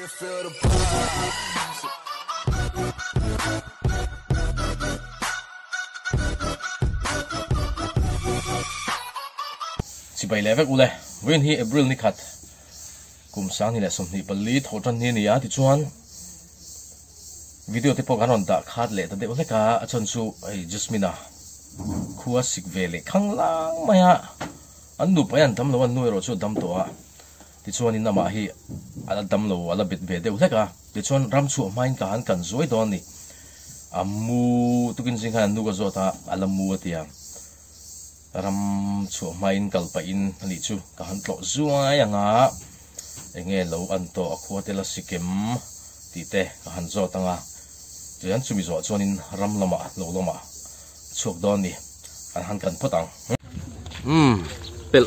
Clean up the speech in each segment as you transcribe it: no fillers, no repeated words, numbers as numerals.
feel the vibes. Chỉ bay lẹ vek ule, when hi April ni khat, kum sang ni le som ni pali thot ran ni ya ti chuan video te pok anon da khat le ta de ule ka achon chu ai Jasmina khuwa sik vele khang lang maya an nu payan dam lo an nu ro chu dam to a ti chuan in nama hi ala dam lo ala bit ve de ule ka ti chuan ram chu main ka han kan zoi don ni amu tukin sing han nu ka zo ta ala mu atia ram chu main kal pa in ani chu ka han tlo zuai anga enge lo an to akhuwa te la sikem ti te ka han zo tanga chuan chumi zo chuan in ram lama lo lama chuk don ni an han kan potang pel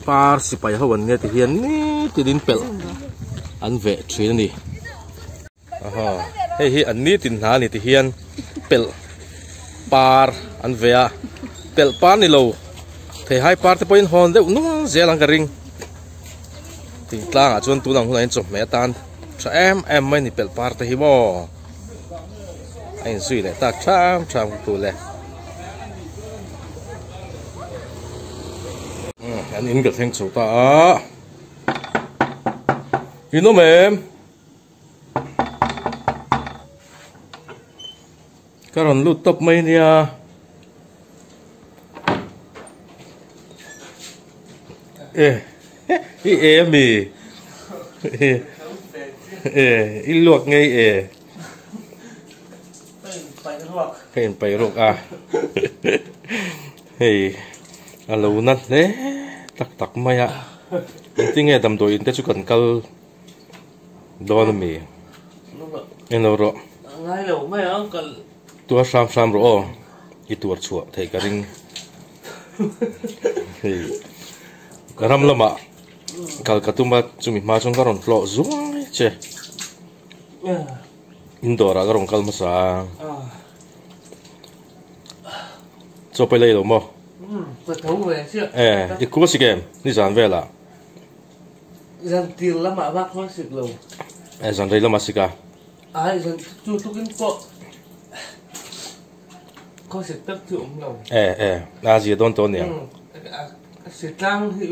par sipai hawan nge ti hian ni ti din pel an ve thin ni aha hei hi an ni tin na ni ti hian pel par an ve a pel par ni lo thei hai par te point hon deuh nuang zelang ka ring ting tlang a chuan tunang hunain chop me tan tha em mai ni pel par te hi mo anh suy lại tak tham tu lẹ anh in cái thanh số ta in nó mềm cái còn lút tóc mấy nha em mì in luộc ngay khen bay ruột à hey lâu nát đấy tắc tắc mày à tiếng nghe đầm đồi tết chú cần câu đó là mì em lâu rồi ngay lâu mày á cần tua sam rồi ít tua chuột thấy cái ring hey cái ram lắm à cái tum mà chúng mình mà trong cái ròn flo zuang chứ Indo ra cái rong kalma sa choไปเลยหรอมั้งไปทุ่งเลยเชื่ออีกคู่สิเกมนี่จานเวล่ะจานตีละมาบ้าคู่สิกลูจานได้ละมาสิกาจานจูทุกินปอกคู่สิตักถึงเราอาเจียต้นเนี่ยสิตั้งที่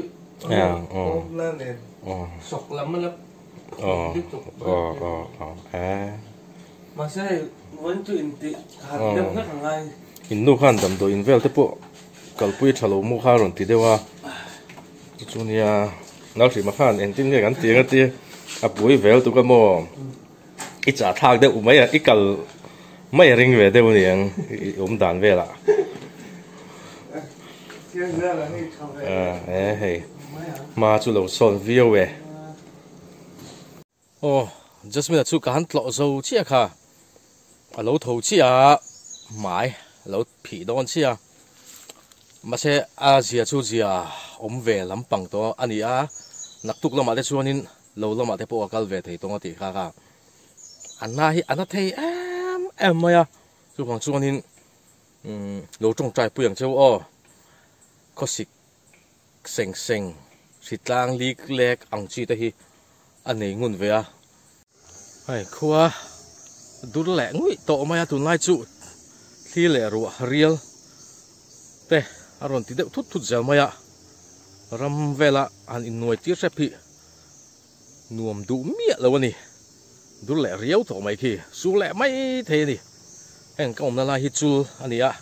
นั่นเองสกละมันละมาใช่วันจุอินติหัดเดิมก็ทำไงอินนู่ขันดำตัวอินเวลที่พวกกัลปุยฉลองมุขารอนติเดียวว่าจุนี่อ่ะนักสิมาขันเอ็นติเนี่ยกันเตียงกันเตียอ่ะปุยเวลตัวก็มองอีจ่าทางเดียวไม่อ่ะอีกัลไม่ริงเวเดียวเนี่ยด่านเวล่ะเฮ้ยมาจุเราสอนวิวเวโอ้ Jasmine chú cả hắn lọ dầu chia cả, lẩu thầu chia, mãi lẩu phỉ đòn chia, mà sẽ Asia chú gì về lắm bằng đó anh ấy nặc tục làm mà chú nên lẩu làm mà để bộ cal về thì tôi thì khá khá, anh thấy em mày chú bằng chú nên lẩu trong trái bưởi châu có xịt seng xịt lang liếc ăn chi đây anh ấy ngon về ai khua đủ lẹ ngui tổ mày tụi lai chu khi lẹ ruột real te aron ti đeo thút gel mày ram vela an in nuôi tiết xếp hi nuông đủ mía lâu nè đủ lẹ real tổ mày khi su lẹ mấy thế nè anh công na la hi chu anh à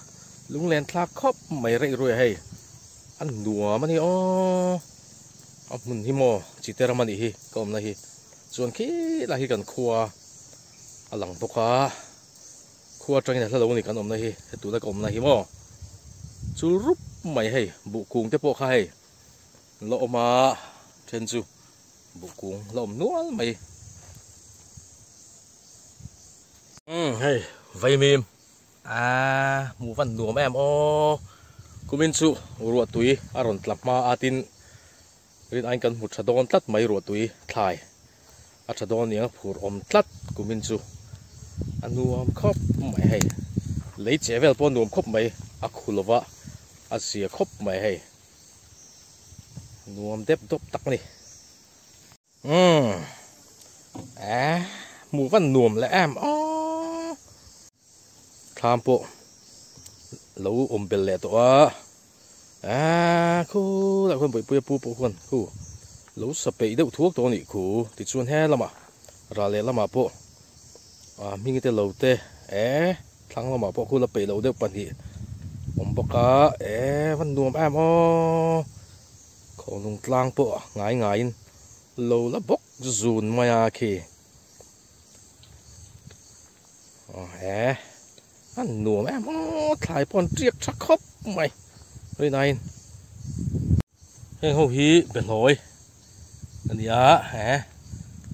lung len thla khop mày rei rồi hay anh nuông mà nè mình hi mo chỉ tera mà nè hi công na hiส่วนขี้ละที่กันครัวหลังพวกครัวจังเนี่ยถ้าเราเนี่ยกันอมนะฮีตัวละกอมนะฮีมั้งจูรุปไม่ให้บุกุงเทปพวกให้เราออกมาเช่นจูบุกุงเราอมนัวไม่เฮ้ยไวมีมหมูฟันนัวแม่มกูมินจูรัวตุยอารมณ์กลับมาอาทินเรียนอันกันหุดชะดอนตัดไม่รัวตุยทายอาจจะโดนเนี่ยผูกอมตัดกูมินจูอันนูมครบไม่ให้เลยเจเวลปนนูมครบไม่อักขุลวะอาเซียครบไม่ให้นูมเด็บดบตักนี่ หมูวันหน่วมและอ๋อทามโปเราเป็นแหล่ตัวคู่หลายคนไปปูคนคู่เราสเปย์เดือดทั่วตัวนี่คู่ติดส่วนแห่ละมาราเลละมาโปมีเงินเราเตะทั้งละมาโปคู่เราไปเราเดือดปันทีผมบอกวันหน่วมอ๋อของลงกลางโปง่ายเราละบกจูนมายาคีอันหน่วมถ่ายปอนเรียกชักคบไหมเฮ้ยนายเฮ้ยเขาฮีเป็นลอยอันนี้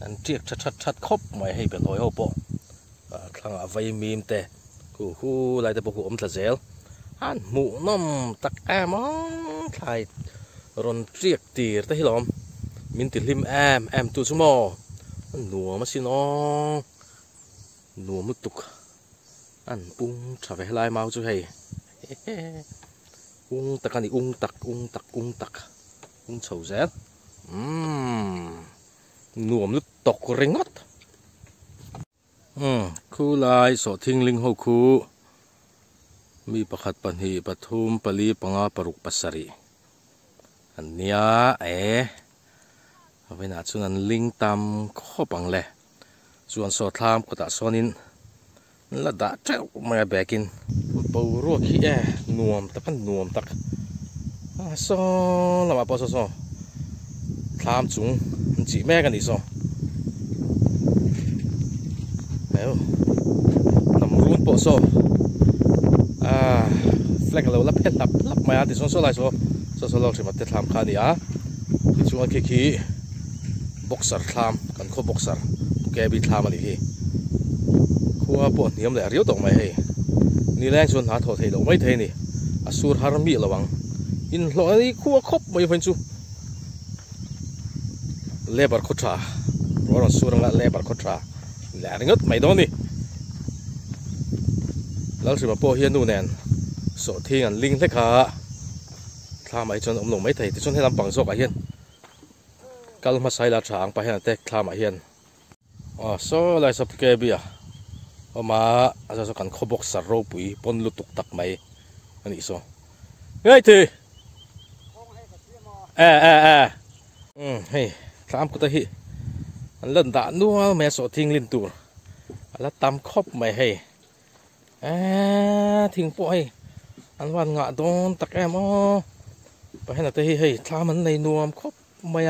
อันเรียกชัดคบไหมให้เป็นลอยเขาปะครั้งเอาไว้มีมแต่คู่ลายแต่ปกติเซลอันหมูน้ำตักถ่ายรอนเรียกตีแต่ที่หลอมมินติลิมตัวชั่วโมงหนัวมาสิน้องหนัวมุตุกอันชาวเวลามาจุให้ตักกันนี่ตักเฉาเจ้หนัวมุตกเริงงัดคู่ลายสอทิ้งลิงหูคู่มีประคัดปันหีปทุมปลีปังปรุกปัสสรีอันนี้เอาไปหน้าส่วนลิงตามข้อปังเลยส่วนโซทามก็ตัดโซนินแล้วด่าเจ้ามาแบกินปูรัวขี้นวมตะกันนวมตักโซแล้วมาพอโซทามจุงจีแม่กันดิโซแล้วน้ำรุ่นโปโซแฟลกเราลับเพชรลับมาดิโซไลโซเราจะมาเตะทามขานี่ที่ช่วงขี้บ็อกเซอร์ทามกันข้อบ็อกเซอร์แกบีทามอะไรที่ขัวปวดเนียมเลยเรียวตกไม่ให้นี่แรงชวนหาถอดเทลไม่เทนี่สูรฮาร์มีระวังอินหล่อนี่ขัวคบไม่เป็นจูเลบาร์คอตราเพราะเราสูรังละเลบาร์คอตราแหล่งดไม่โดนนี่แล้วสิมาโปเฮียนูแนนโสที่งันลิงเล็กขาทำไอ้ชนอมหลงไม่เทที่ชนให้ลำปังโซกไอเฮียนกัลมาใส่ละช้างไปให้เต็กทำไอเฮียนโซ่ลายสับเกบีเอามาอาจจะกันขบกสารปุยปนลุตุกตักไหมอันนี้โซ่เฮ้ยทีเฮ้ยทำกุตหิอันเล่นด่านัวแม่โซ่ทิ้งลินตัวแล้วตำคบไม่ให้ทิ้งปล่อยอันวันงะโดนตักไปให้หน้าเตะให้ทำมันในนวมคบไม่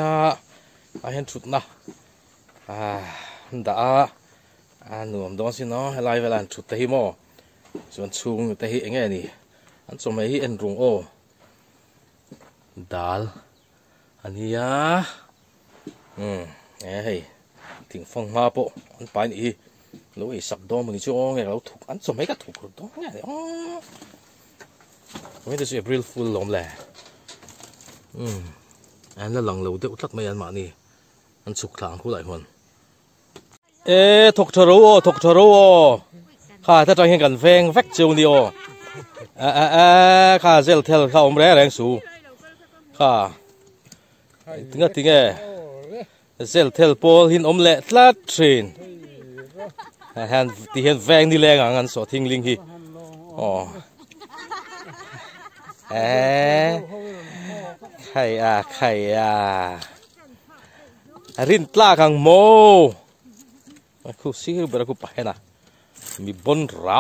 ไอ้เห็นชุดนะด่าหนุ่มโดนสิเนาะให้ไล่เวลาชุดเตะหิมอส่วนชุงเตะหิเองไงนี่อันสมัยหิเอ็นรุงดาลอันนี้เฮ้ยถึงฟังมาโปอันไปนี่รู้อีสักดอมึงช่วงไงเราถูกอันสมัยก็ถูกดอไงไม่ได้เสียบริลฟูลลมแหละอันนั้นหลังเราเด็กทัดไม่ยันมานี่อันสุกทางคู่หลายคนถกทะลุข้าถ้าจะเห็นกันแฟงแฟกเจียวนี่ข้าเซลเทลข้าอมแรงสูข้าถึงเซลเทลโพลหินอมเละลัดทรีนที่เห็นแฟงนี่แรงงั้นสอทิ้งลิงฮีใครรินตลากังโมคู่ซีบราคู่ไปนะมีบนรา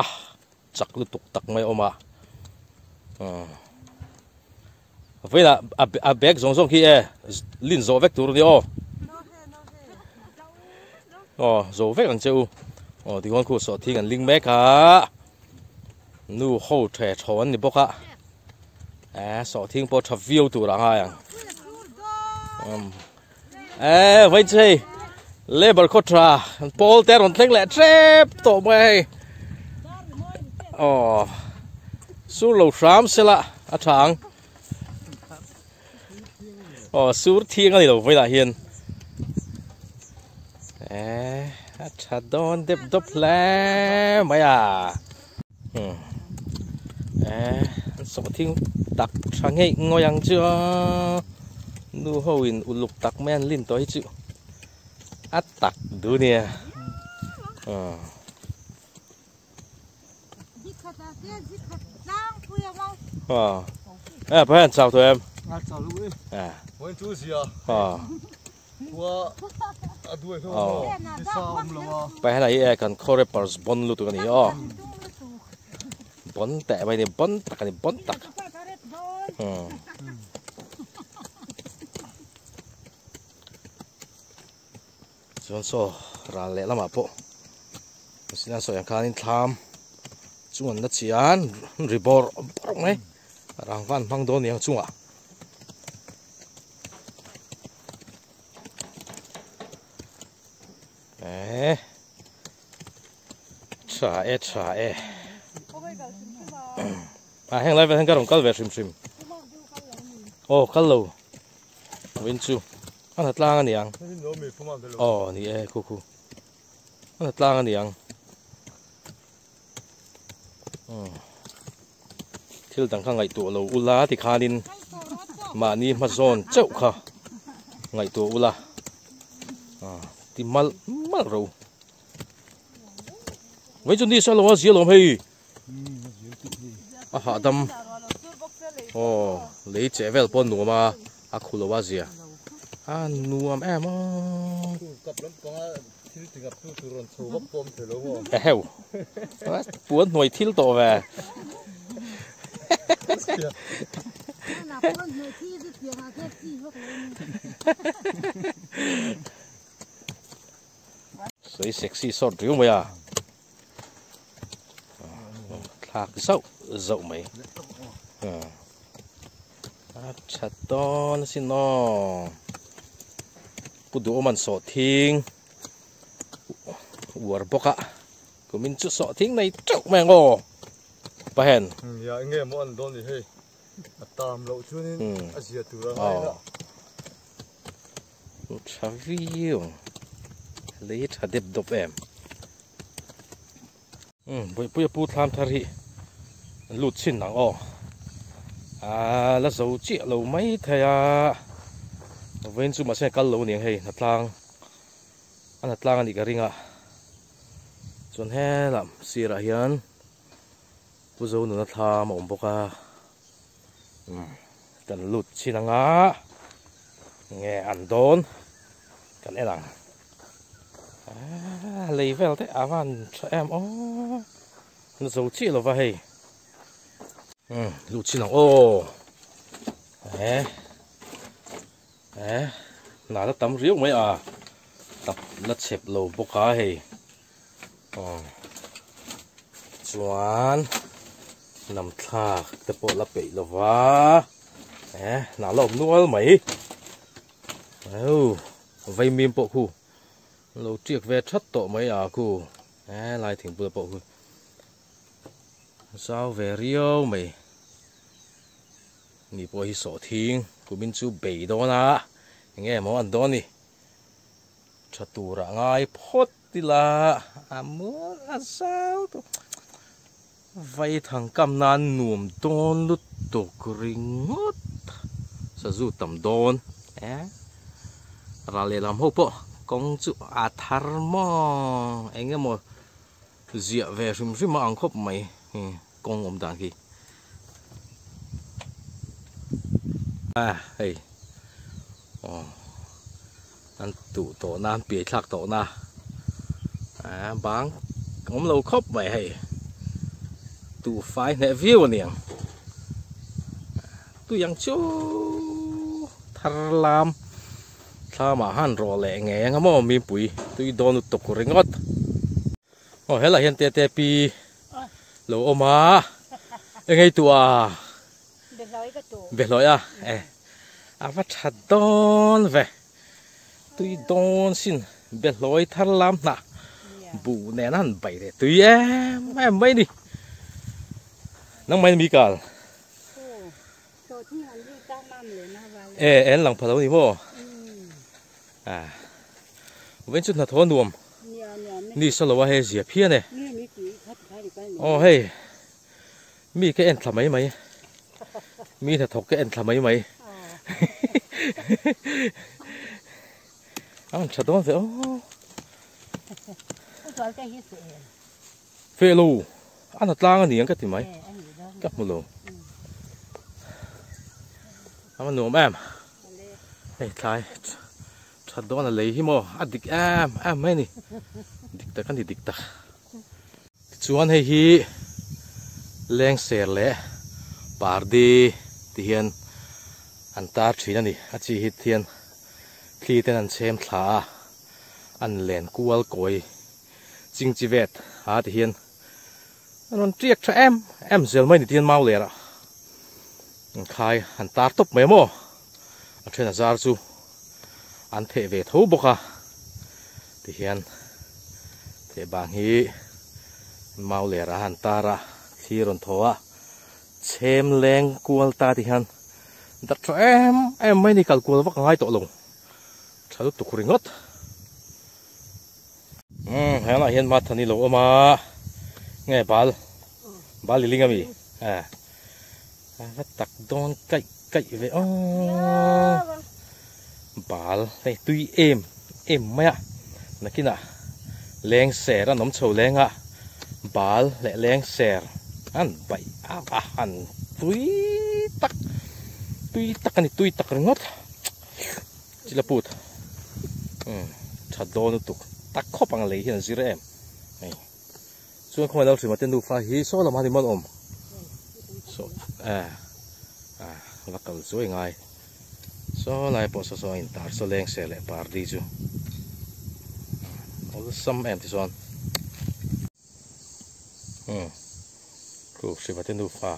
จักลุตุกตักไม่ออกมาเวลาอาเบกส่งขี้ลินโซเวกตัวนี้โซเวกอันเจ้าที่คนคู่สอดที่กันลิงแม่ค่ะนู่โหแถชอนนี่พวกสอดทิ้งพอทับวิวตัวละอย่างไว้ใจเลเบอร์คอตราโพลแต่รอนเล็กแหละเทปโตไปสู้เหล่าสามเสละอาถางสู้เที่ยงอะไรเราไม่ได้เห็นอาชาดอนเด็บดบแล้วไม่สมทิ้งตักช่างให้งอยังเจ้าดูเขาอินอุลุกตักแม่นลิ้นตัวให้จิ๋ว อัดตักดูเนี่ยbạn chào tụi em. Chào Lưu ơi. Muốn chú gì à? Qua đuổi thôi. Đi sao mà? Bây giờ cần correspondence bond luôn tụi này bond tệ bây giờ bond tắc cái bond tắc. Chúng số ra lẽ lắm à bộ. Xin số yang kalian tham. Chúng nó chỉ ăn report này. Rang van mang đón yang chung à. Trả hang lại về hang cái đồng cá về sim. Ô cá lầu. Vinh chu. Anh thật lang anh nhang. Ồ, nè cô. Anh thật lang anh nhang. Thiếu đằng khang ngày tuổi lâu ula thì khá nên mà ni mà zon chậu khá ngày tuổi ula thì mal rồi vậy chúng đi sao lâu gì lâu hay hạ đâm lấy trẻ về bọn nua mà khu lâu gì nua em heo buồn nuôi thiếu tổ về Sấy sexy sọt riu mày à thạc dậu mày chặt to nó xin nó bút đồ mình sọt thing uar boka của mình chút sọt thing này chậu mày ngô bà hèn dạ nghe món đón gì hay tam lậu chú nên Asia từ ra ngay đó chả viu lấy chả đẹp độc em bây bút tham thari lụt xin nặng là dấu chị lâu mấy thầy bên chú mà sẽ cắt lâu niềng hay nát lang anh đi cái ring chuẩn he làm xì ra hiền bố dâu nó tha mà ôm bốc cần lụt xin nặng nghe ăn đốn cần em lấy về thế van cho em nó dấu chị là vậy lụt xin nặng nào nó tắm riếu mấy tập lật xếp lầu bốc cá hay chuan nằm thà tập bộ là bị lova nào lồng nuôi mấy vây miên bộ khu lầu triệt về chất tổ mấy khu lại thỉnh bữa bộ khu sao về riêu mày nị bộ hi sổ thiên của mình chú bảy đó na nghe món ăn đó nè chặt tủ ra ngay phốt đi là muốn sao thôi vay thằng cầm nan nuông đôn lút tổ kring ngót sa du tầm đôn ra lệ làm hộp bộ công chú thar mò anh em một dịa về rim mà ăn khóc mày công ông đàn kì hey ăn tủ tổ nan bể thạc tổ na báng ông lâu khóc mày hey tủ phái nè view nè tụi yang chú thar lam tha mà han rò lẹ nghe ngắm mà mi bụi tụi đòn tục của ring ngót hết là hiện tè pi lỗ mà ngay tụa về lối vắt chặt đòn về tụi đòn xin về lối thar lam nè bù nè hắn bảy để tụi em mấy đi nắng mấy mi cả em lòng phật đâu đi vô vẫn chút là thua nuông đi sau là hay gì phía này hey mi cái em làm mấy mi thật thọc cái em làm mấy ăn chặt đó vậy phê lù ăn thật lang anh cái gì mấy cắt một lù ăn nôm em đây thay chặt đó là lấy hi mò ăn địch em mấy nè địch ta cái gì địch ta chuan hay hi leng ser lệ pardi tihian an tar thina ni a chi hi thian khi ten an chem thla an len kual koi ching chi vet ha tihian an triek tha em zel mai ni tian mau le ra an khai an tar top mai mo a thena zar chu an the ve tho boka tihian the bang hi mau le ra an tara khi ron thoa chem leng kual ta tihian đặt cho em mấy đi cào cua vắt ngay tổ lồng sao tụt khuri ngót hay là hiện mặt thằng đi lỗ mà nghe bal lì linh ami vắt tắc đòn cậy về bal này tuy em mấy là kia nè leng xẻ ra nấm sầu leng bal lại leng xẻ ăn bậy ăn tuy tắc ngót chỉ là bụt chặt đòn tụt tắc khóc bằng lấy hiện gì em xuân không phải đâu chỉ mà tên đủ phải hi số là mà thì mất ôm số là cầu số ngay số lại bỏ số in tar số leng xe lại par đi chứ xăm em thì son chỉ mà tên đủ phải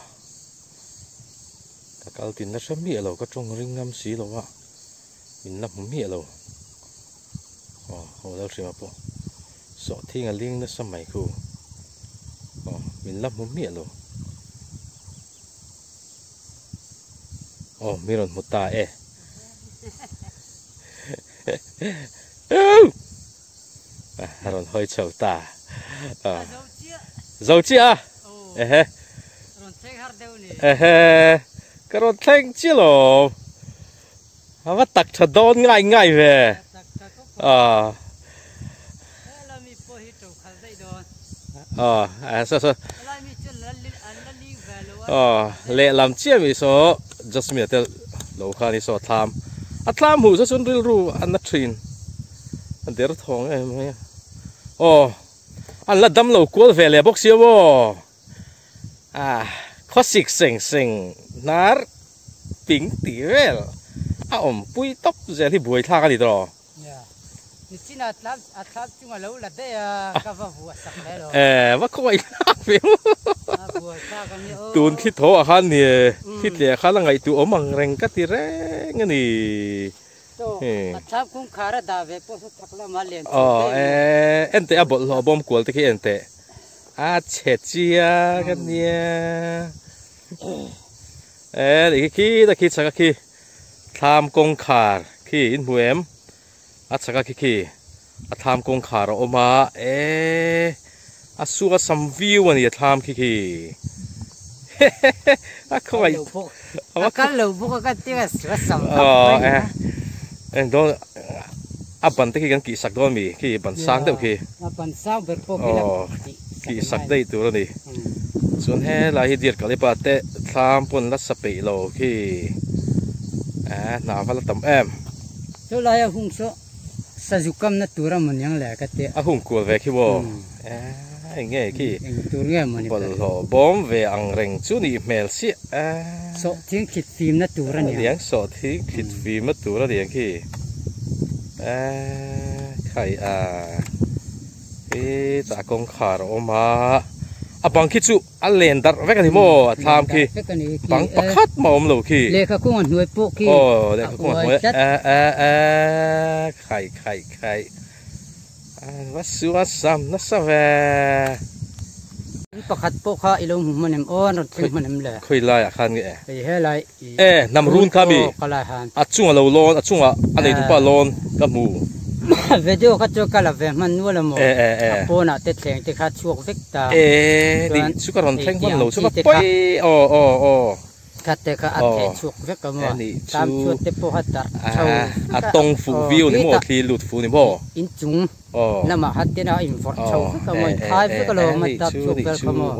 cái tin nó sớm mía lâu có trong ring ngâm xí lâu á mình làm mía lâu hồi đâu chỉ mà bộ sợ thi ngà linh nó sớm mày khu mình làm mía lâu mình còn một ta rồi hơi chầu ta dầu chia cái rồi thanh chứ lo, vắt tắc chặt đòn ngay về, lệ làm chia mi số, just mi tel lâu khá ni số tham, tham hủ số ril ru anh nát trin, anh để thong em, anh là đâm lâu cuốn về lệ bốc xíu vô, khó xịt sình nár ping tỉ vel bui tóc giờ thì bùi thang đi đó vắt coi tuôn khi thổ ở han thì khi để khá là ngày tụ ốm bằng rèn cắt thì rẽ nghe nì em tệ bột lò bom cuốn thì khi em tệ chết chia cái nia để khi chắc khi tham công khar khi in muem chắc khi tham công khar ở mà suga some view anh tham khi không phải cái lẩu bốc cái tiếng suga some em đó bận tới khi cái sắc đó mi khi bận sáng đâu khi bận sáng bật bốc kỳ sắc đây tụi nó đi xuân hè là hiệt cái này bắt tệ tham pun lát sập bể lô khi nào phải là tầm em số lại hung số sa dục cam nát tụi nó mình yang lẻ cái tệ hung của về khi bo nghe khi tụi nghe mình bol hồ bom về ăn rèn chú ni mèo xí số tiếng khít phim nát tụi nó nhỉ tiếng số tiếng khít phim nát tụi nó tiếng khi khai ta công khá rồi mà bằng khi chú lên đặt vẽ cái mò tham khi bằng bắt khát mà ông lâu khi lệ các con nuôi bộ khi lệ các con nuôi khai vắt xíu sam nó sao về bắt khát bộ khá ilong mình em rồi thêm mình em lệ khơi lại khăn nghe thế lại nằm run khabi chung lâu lon chung anh ấy tụi ba lon cái mù video các chỗ cái là về mình nuôi là một bộ nào tết thèn tết khát chuộc vết ta đi chú cái ròn thanh con lâu chú cái bơi คัดแต่ก็อัดเทชุกเวกก็มัวตามชวนเตปหัดตัดเช่าอัดตรงฟูวิวนี่มัวทีหลุดฟูนี่บ่อินจุงน้ำมาหัดเตน่าอินฟอร์เช่าก็มัวท้ายเวกก็เลยมาตัดชุกเวกก็มัว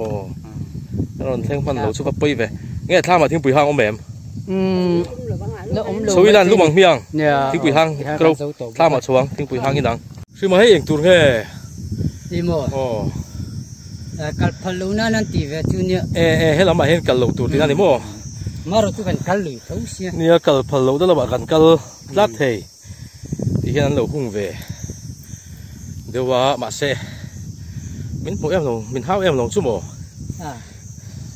เราเท่งพันเราชุบปุ้ยไปงี้ถ้ามาทิ้งปุ๋ยห้างอมแหมช่วยร้านลูกมังเมียงทิ้งปุ๋ยห้างกระถ้ามาชวงทิ้งปุ๋ยห้างยี่ดังซื้อมาให้เองตัวแค่ดีมัวกัลพลูน่านั่นตีเวจูเนี่ยให้เรามาเห็นกัลลูตัวที่นั่นนี่มัวมาเราตัวกันกัลลูเขาเสียเนี่ยกัลพลูต้องเราบอกกันกัลลัดเฮที่นั่นเราหุ่งเวเดี๋ยวว่ามาเซ่มินพวกเอ็มลงมินเท้าเอ็มลงชั่วโมง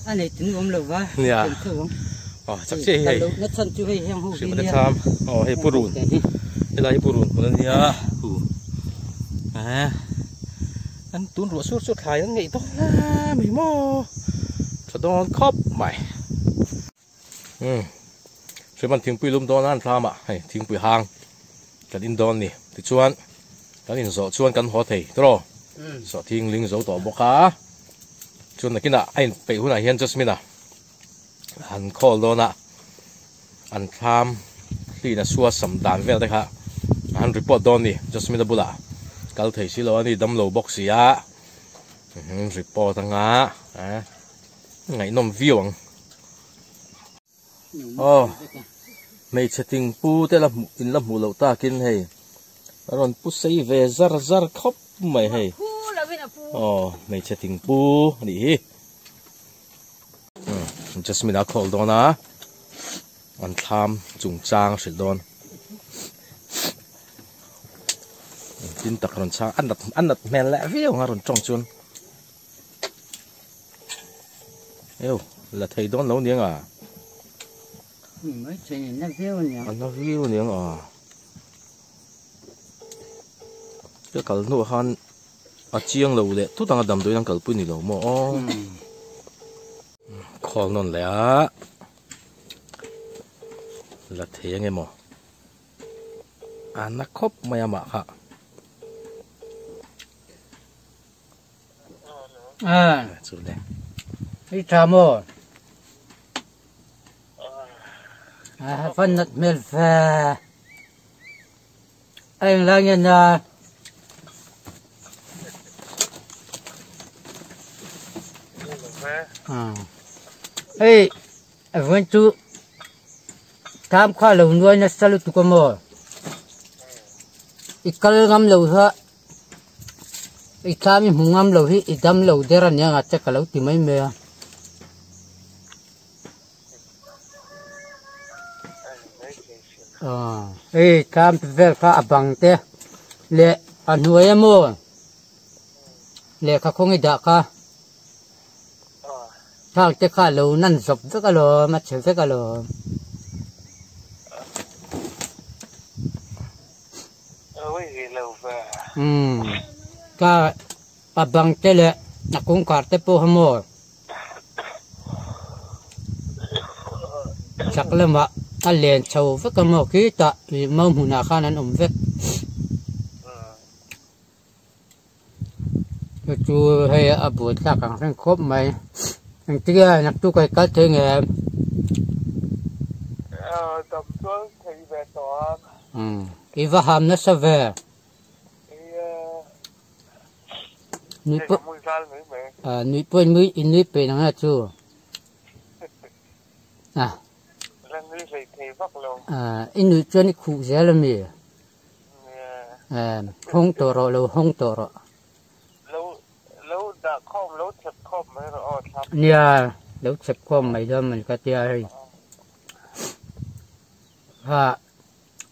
อันนี้ถึงผมเลยว่าเนี่ยจักเซ่ให้นัดสันจุให้ยังหูสิมันจะทำให้ปูรุนให้ไรปูรุนคนนี้อันตุนรัวสุดขายนั่นไงต้องไม่หม้อจะโดนครอบใหม่ช่วยมันทิ้งปุ๋ยลุ่มตอนนั้นทำให้ทิ้งปุ๋ยหางกันอินโดนนี่ติดชวนกันอินโซชวนกันหัวเทยตรอสอทิ้งลิงโซต่อบกขาชวนนักกินไอ้ไปหุ่นไอเฮียนจัสมินะอันคอลโลนะอันทำที่น่ะชัวสัมดานเวลได้ค่ะอันรีพอร์ตโดนนี่จัสมินะบุลากัลเทสิโลอันนี้ดำโลบ็อกซี่อ่ะรีพอร์ตงาไงนมวิวงไม่เชติงปูแต่ละอินละมูเหล่าตากินให้รอนปูใส่เวซาร์ซาร์ครบไม่ให้ไม่เชติงปูนี่จัสมินาคอลโดนะอันทำจุงจางสิโดนกินตะกรอนช้างอันดับแมนและวิวงารอนจงจุนละไทยโดนแล้วเนี่ยไม่ใช่นั่นวิวเนี่ยอันนั้นวิวเนี่ยก็กัลโนฮันอาเจียงเราเลยทุกต่างดำโดยนั่งกัลปุ่นนี่เราหมอคอลนนแหละละเทียงไงหมออันนักคบไม่ยามะค่ะสุดเลยนี่ทำโม่ฟันนัดเมลฟ้าไอ้เรื่องนี้นะเฮ้ยวันจูทำข้าวเหลวน้อยนัสลุตุกโมอีกครั้งงามเหลวฮะอีกทำหุ่งงามเหลวที่อีดำเหลวเดรันยังอาจจะกะเหลวที่ไม่เมื่อเฮ้ยทำเวลข้าบังเตะเละอันหัวยโมเละข้าคงอีดักข้าถ้าจะข้าเหลวนั่นศพสักกะโลมาเฉยสักกะโลก็อับังเตะเละนักคงขาดเตะปูหโมสักเล่มวะอันเลียนชาวเวกโมกี้ตะมีมั่งหุนาข้านั้นเวกก็จูให้อาบุตรสักครั้งครบไหมอันที่นักตุกไก่กัดเงยตบตัวใครแบบตัวอีว่าหามนัสเวนุ้ยปุ่นนุ้ยปุ่นมุ้ยอินนุ้ยเป็นยังไงจูอินนุ้ยจวนคู่เจริญมีห้องตัวเราเราห้องตัวเราแล้วดักข้อมแล้วเจ็บข้อมไม่รอดครับเนี่ยแล้วเจ็บข้อมไม่ได้มันก็เตี้ยเลยฮะ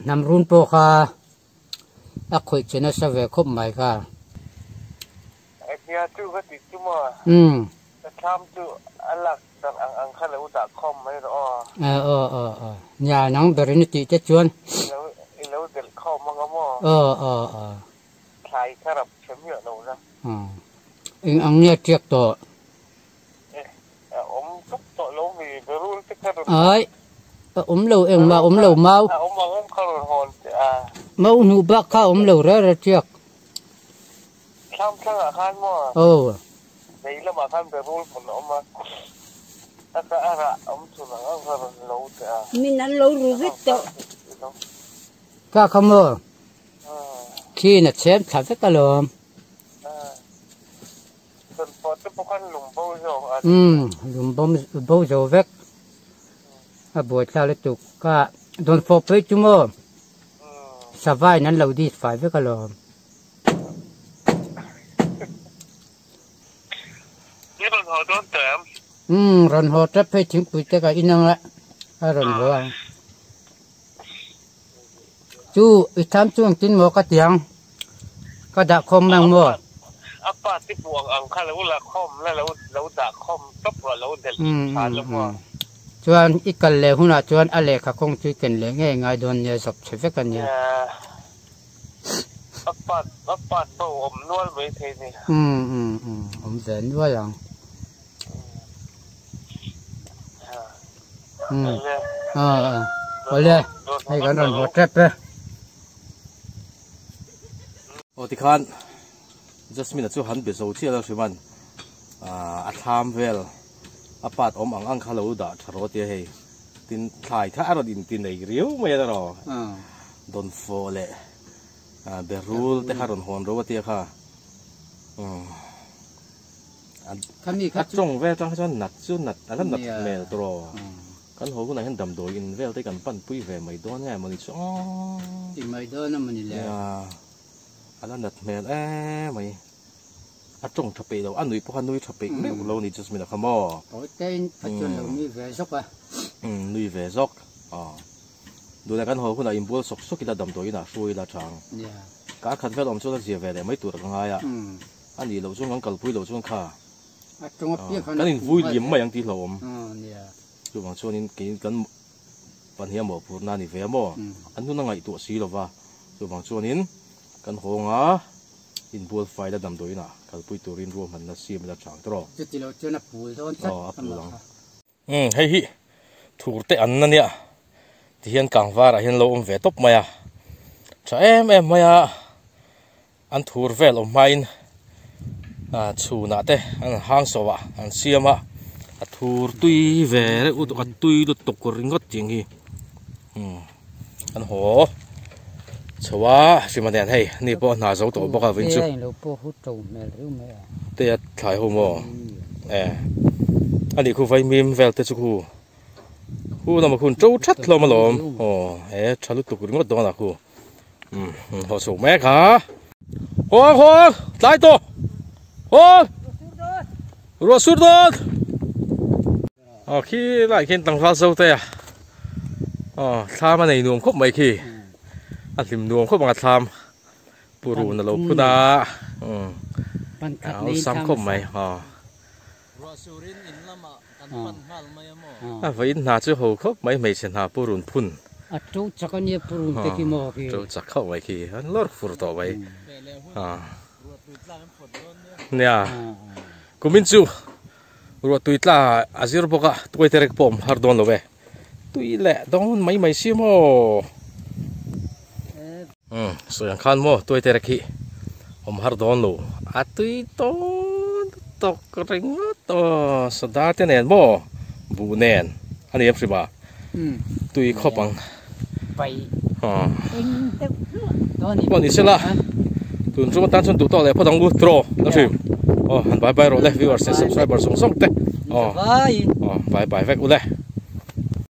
นำรุ่นโปค่ะนักคุยชนะเสวคบใหม่ค่ะไอ้เพียจู่ก็ติดจู่มั้งแต่ทำจู่อะไรดักอังคันแล้วดักข้อมไม่รอดเนี่ยน้องเบรินติจะชวนแล้วเด็กข้อมมันก็มั้งใครครับเชื่อมเหรอนะอันนี้เทียบต่อทุกตัวลงมีไปรู้ที่กระโดดเหลวเองมาเหลวเมาเขาหอนเมาหนูบักข้าเหลวแล้วเทียบข้ามข้างอาคารมั่วในละมาข้ามไปรู้ผลออกมา mình ăn lâu rồi rất tốt cả không mơ khi là chém thả tất cả lồm lùm bông dầu vét à buổi sau lại tục cả đồn phô với chúng mơ sao vai nắn lâu đi phải với cả lồm rồi họ chấp phải chính quy tất cả in năng lại rồi họ chú ít tham chuông tin mua cái tiếng cái đã không mang mua apa ti buang ang khala ula khom la lo da khom top lo del pha lo mo chuan ikal le huna chuan ale kha khong chui ken le nge ngai don ye sop cheve kan ye apa bo om nual ve the ni om zen wa yang ole hay kan ron hot trap pe ti khan Jasmine chu han be zo chi la shriman a tham vel apat om ang khalo da tharo te he tin thai tha ro din tin nei riu me da ro don fo le be rule te haron hon ro te kha kami kha trong ve tang chuan nat chu nat ala nat mel tro kan ho na hen dam do in vel te kan pan pui ve mai don ngai mani chu ti mai don na mani le ala nat mel mai a trong thape lo anui po hanui thape me lo ni Jasmine khamo o ten patun lo ni ve sok a nui ve zok du la kan ho kuna imbul sok sok ila dam do ina shui la chang ka khat vel om chu la je ve le mai tur nga ya ani lo chung ang kalpui lo chung kha a chung a pi khan kan in vui lim mai ang ti lo om chu bang chuan in kan pan hiam mo pur na ni ve mo anu na ngai tu si lo wa chu bang chuan in kan ho nga in bul fai la dam do ina kalpui turin ro man na sim la chang tro chu ti lo chuan a pul don chat hei hi thur te an na nia ti hian kang var a hian lo om ve top maya cha em maya an thur vel om main chuna te an hang sowa an siama a thur tui ve re u ka tui do tok ringot ting hi an ho chawa simanen hei ni po na zo to boka vin chu lo po hu to mel riu me te thai ho mo ani khu vai mim vel te chu khu na ma khun chou that lo ma lom chalu tuk ringot do na khu ho so me kha ho lai to ho ro sur don khi lại khen tăng phá sâu tê tham mà này nuông khóc mấy khi tìm nuông khóc bằng tham buru là lâu phút đã áo xám khóc mấy vậy na chứ hồ khóc mấy mấy sen hà buru phun chú chắc anh nhớ buru tê kim mò kì chú chắc khóc mấy khi lót phur to vậy nè cũng minh chú rồi tụi ta azir boka tụi terek pom har don lo ve tụi lẹ don mấy xí mo so yang khan mo tụi terek hi har don lo tụi to tok ring to sada te nen mo bu nen ani em siba tụi khopang pai bon ni sela tun chu tan chun tu to le podang lu tro na sim han bye bye rồi viewers and subscribers song te bye bye vek ule